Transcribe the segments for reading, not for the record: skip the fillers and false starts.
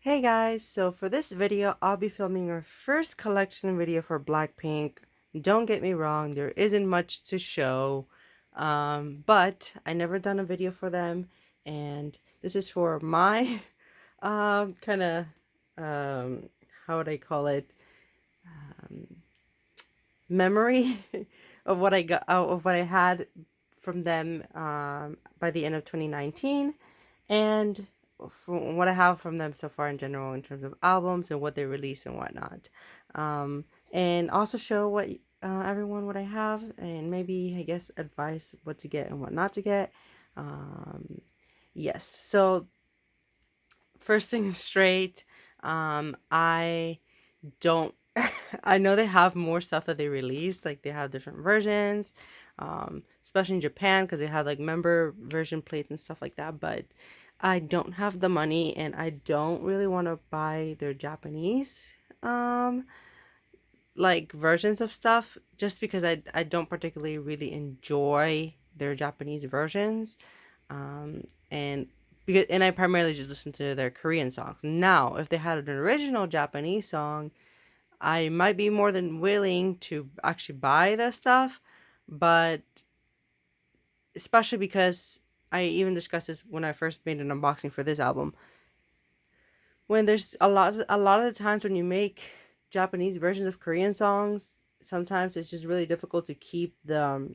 Hey guys, so for this video, I'll be filming our first collection video for Blackpink. Don't get me wrong, there isn't much to show, but I never done a video for them, and this is for my kind of how would I call it, um, memory of what I got of what I had from them by the end of 2019, and from what I have from them so far in general in terms of albums and what they release and whatnot. Um, and also show everyone what I have, and maybe I guess advice what to get and what not to get. Um, yes. So first thing straight, I don't. I know they have more stuff that they release, like they have different versions, especially in Japan because they have like member version plates and stuff like that. But I don't have the money, and I don't really want to buy their Japanese like versions of stuff, just because I don't particularly really enjoy their Japanese versions, and I primarily just listen to their Korean songs. Now, if they had an original Japanese song, I might be more than willing to actually buy the stuff, but especially because I even discussed this when I first made an unboxing for this album. When there's a lot of the times when you make Japanese versions of Korean songs, sometimes it's just really difficult to keep the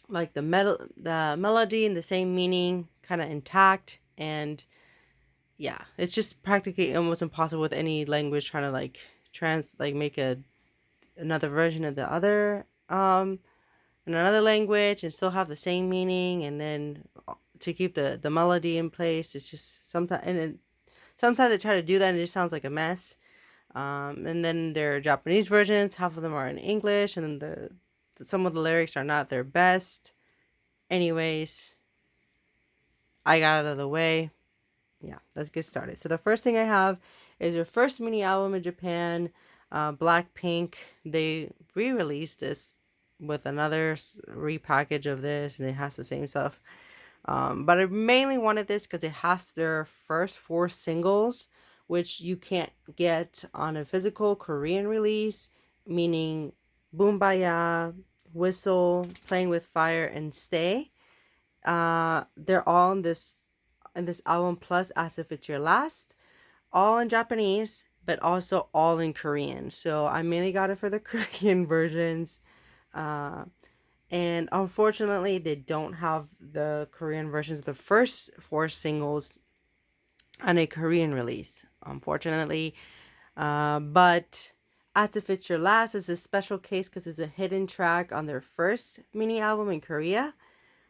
melody and the same meaning kind of intact. And yeah, it's just practically almost impossible with any language trying to make another version of the other in another language and still have the same meaning, and then to keep the melody in place. It's just sometimes I try to do that and it just sounds like a mess. And then their Japanese versions, half of them are in English, and some of the lyrics are not their best. Anyways, I got out of the way. Yeah, let's get started. So the first thing I have is their first mini album in Japan, Blackpink. They re-released this with another repackage of this, and it has the same stuff. But I mainly wanted this because it has their first 4 singles, which you can't get on a physical Korean release, meaning Boombaya, Whistle, Playing with Fire, and Stay. They're all in this album, plus As If It's Your Last, all in Japanese, but also all in Korean. So I mainly got it for the Korean versions. Uh, and unfortunately, they don't have the Korean versions of the first 4 singles on a Korean release, unfortunately. But As If It's Your Last is a special case because it's a hidden track on their first mini album in Korea.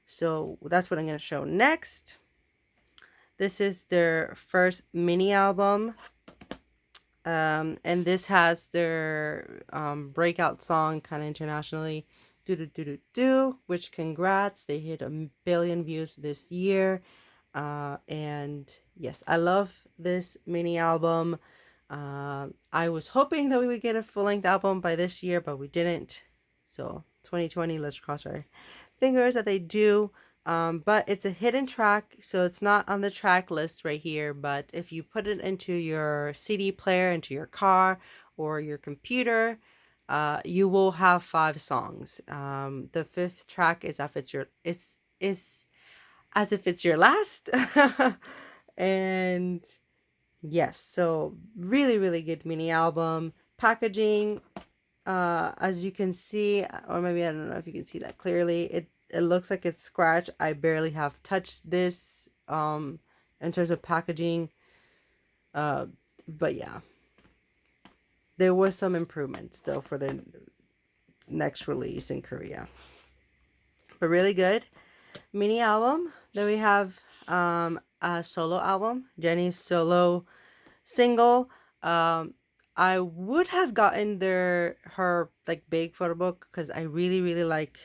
So that's what I'm going to show next. This is their first mini album. And this has their breakout song kind of internationally, do do do do do, which congrats, they hit 1 billion views this year. And yes, I love this mini album. I was hoping that we would get a full-length album by this year, but we didn't. So 2020, let's cross our fingers that they do. But it's a hidden track, so it's not on the track list right here. But if you put it into your CD player, into your car or your computer, you will have 5 songs. The fifth track is As If It's Your Last. And yes, so really, really good mini album. Packaging, as you can see, or maybe I don't know if you can see that clearly, it looks like it's scratched. I barely have touched this in terms of packaging. But yeah, there was some improvements though for the next release in Korea. But really good mini album. Then we have a solo album, Jennie's solo single. I would have gotten her like big photo book because I really, really like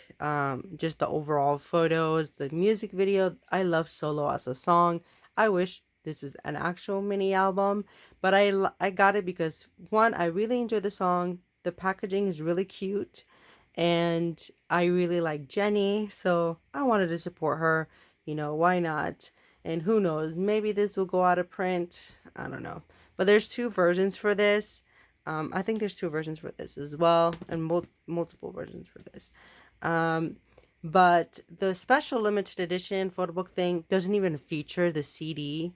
just the overall photos, the music video. I love Solo as a song. I wish this was an actual mini album, but I got it because one, I really enjoy the song. The packaging is really cute, and I really like Jennie, so I wanted to support her. Why not? And who knows, maybe this will go out of print. I don't know. But there's two versions for this. I think there's two versions for this as well, and multiple versions for this. But the special limited edition photo book thing doesn't even feature the CD.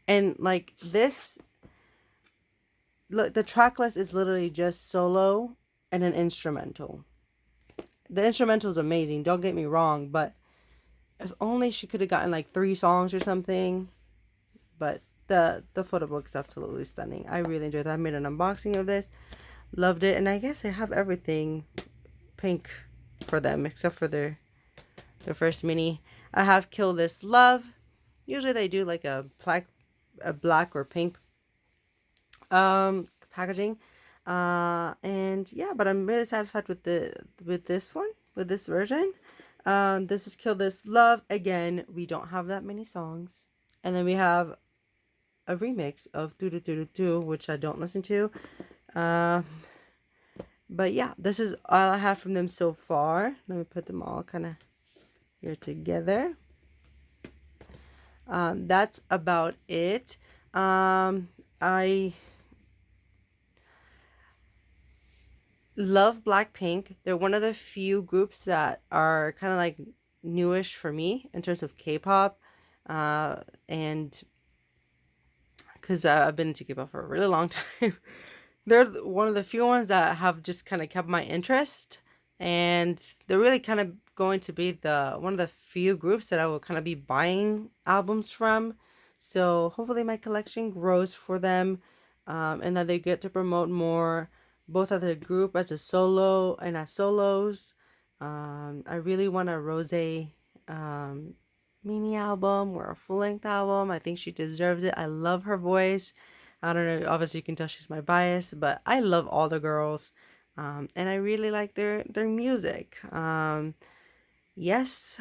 And like this, look, the track list is literally just solo and an instrumental. The instrumental is amazing, don't get me wrong, but if only she could have gotten like 3 songs or something. But the photo book is absolutely stunning. I really enjoyed that. I made an unboxing of this. Loved it. And I guess I have everything pink for them except for their first mini. I have Kill This Love. Usually they do like a black or pink packaging. And yeah, but I'm really satisfied with this one, with this version. This is Kill This Love. Again, we don't have that many songs. And then we have a remix of Do Do Do Do Do, which I don't listen to. But yeah, this is all I have from them so far. Let me put them all kind of here together. That's about it. I love Blackpink. They're one of the few groups that are kind of like newish for me in terms of K-pop. And because I've been into K-pop for a really long time. They're one of the few ones that have just kind of kept my interest. And they're really kind of going to be one of the few groups that I will kind of be buying albums from. So hopefully my collection grows for them. And that they get to promote more, both as a group, as a solo, and as solos. I really want a Rose mini album or a full-length album. I think she deserves it. I love her voice. I don't know, obviously you can tell she's my bias, but I love all the girls. And I really like their music. Yes.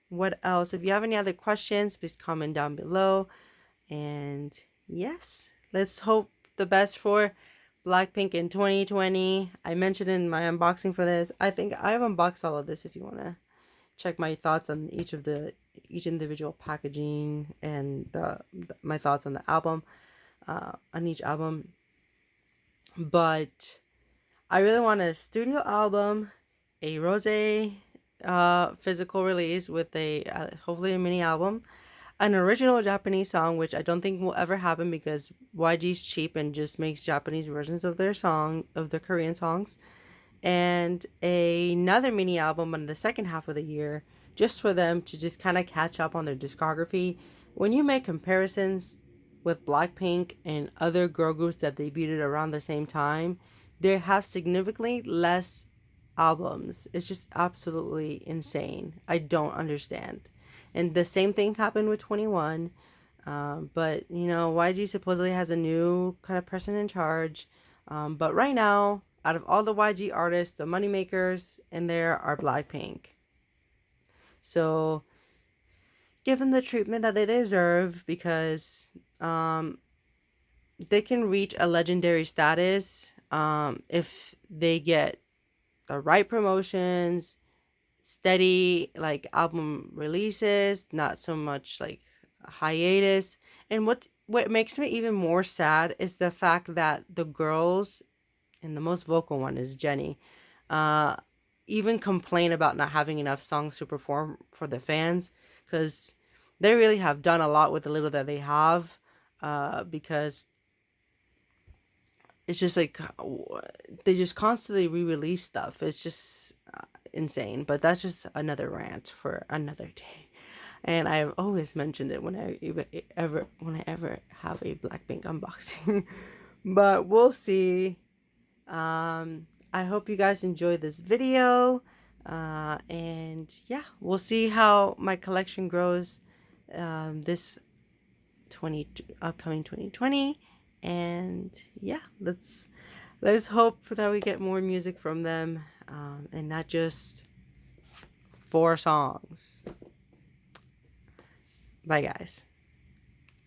What else? If you have any other questions, please comment down below. And yes, let's hope the best for Blackpink in 2020. I mentioned in my unboxing for this. I think I've unboxed all of this if you want to check my thoughts on each individual packaging and my thoughts on the album, on each album. But I really want a studio album, a Rose physical release with a hopefully a mini album, an original Japanese song, which I don't think will ever happen because YG's cheap and just makes Japanese versions of their Korean songs, and another mini album on the second half of the year, just for them to just kind of catch up on their discography. When you make comparisons with Blackpink and other girl groups that debuted around the same time, they have significantly less albums. It's just absolutely insane. I don't understand. And the same thing happened with 21. But, you know, YG supposedly has a new kind of person in charge. But right now, out of all the YG artists, the moneymakers in there are Blackpink. So give them the treatment that they deserve, because they can reach a legendary status if they get the right promotions, steady like album releases, not so much like hiatus. And what makes me even more sad is the fact that the girls, and the most vocal one is Jennie, even complain about not having enough songs to perform for the fans, because they really have done a lot with the little that they have, because it's just like they just constantly re-release stuff. It's just insane. But that's just another rant for another day. And I've always mentioned it when I ever have a Blackpink unboxing. But we'll see. I hope you guys enjoyed this video. And yeah, we'll see how my collection grows this upcoming 2020. And yeah, let's hope that we get more music from them, and not just 4 songs. Bye guys.